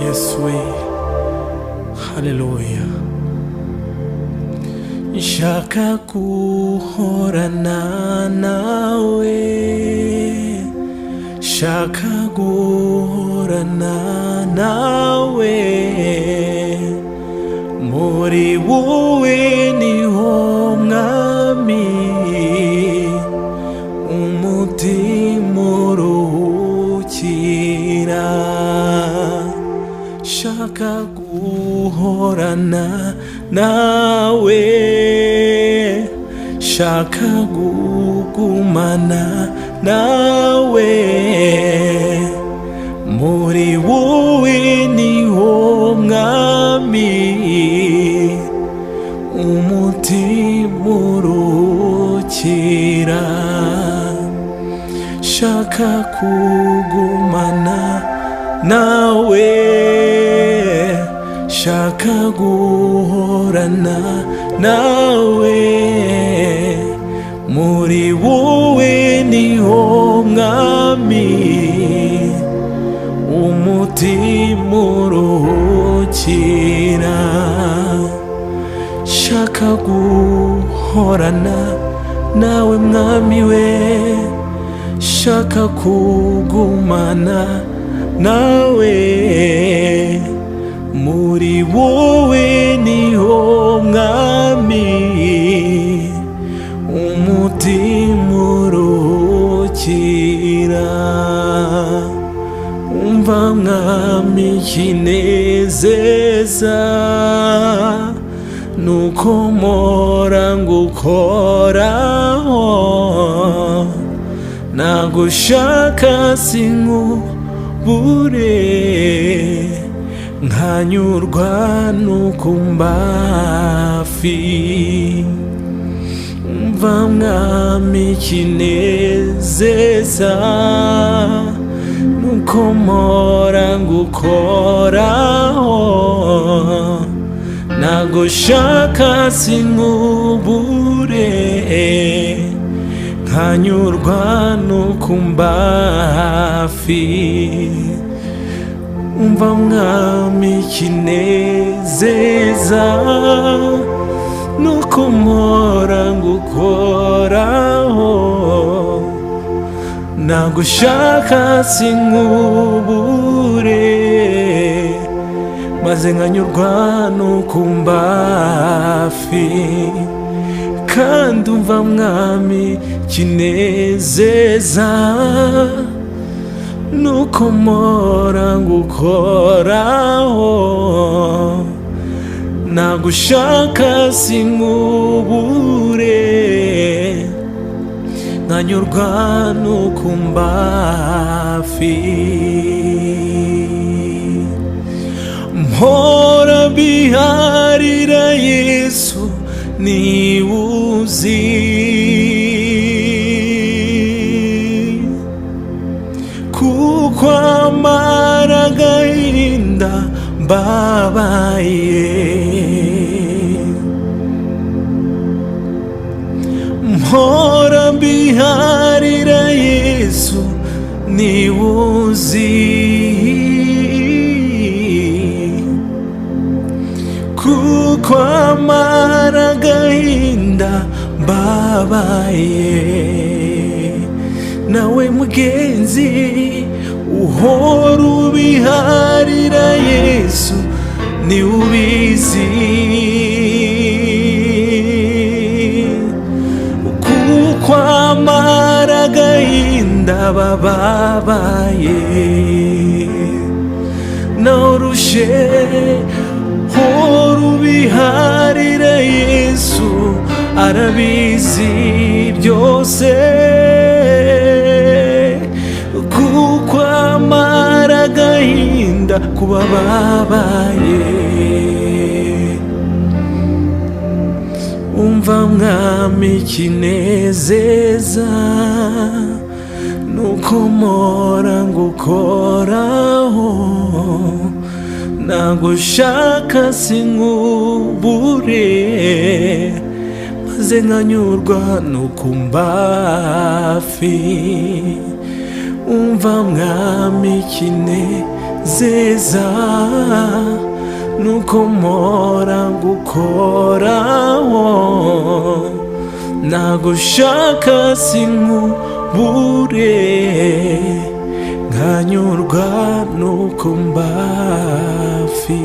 Yesu we, haleluya. Nshaka guhorana nawe, nshaka guhorana nawe, muri wowe niho mwami umutima uruhukira. Nshaka guhorana nawe, nshaka kugumana nawe, muri wowe niho mwami umutima uruhukira. Nshaka kugumana nawe, nshaka guhorana nawe, muri wowe niho mwami umutima uruhukira. Nshaka guhorana nawe mwami we, nshaka kugumana nawe, muri wowe niho mwami umutima uruhukira. Umva mwami ikinezeza nuko mpora ngukoraho, nagushaka sinkubure, nkanyurwa nukumba hafi. Umva mwami ikinezeza nuko mpora ngukoraho, nagushaka sinkubure, nkanyurwa nukumba hafi. Umva mwami ikinezeza nuko mpora ngukoraho, nagushaka sinkubure, maze nkanyurwa nukumba hafi. Kandi umva mwami ikinezeza nuko mpora ngukoraho, nagushaka sinkubure, nkanyurwa nukumba hafi. Mpora biharira Yesu niwe uzi, kuko amara agahinda mbabaye. Mpora mbiharira Yesu niwe uzi, kuko amara agahinda mbabaye. Nawe mugenzi uhora ubiharira Yesu niwe ubizi, kuko amara agahinda bababaye. Nawe urushe hora ubiharira Yesu, arabizi byose, kuko amara agahinda kubababaye. Umva mwami ikinezeza nuko mpora ngukoraho, nagushaka sinkubure, maze nkanyurwa nukumba hafi. Umva mwami ikinezeza zeza nuko mpora ngukoraho, nagushaka sinkubure, nkanyurwa nuko mba hafi.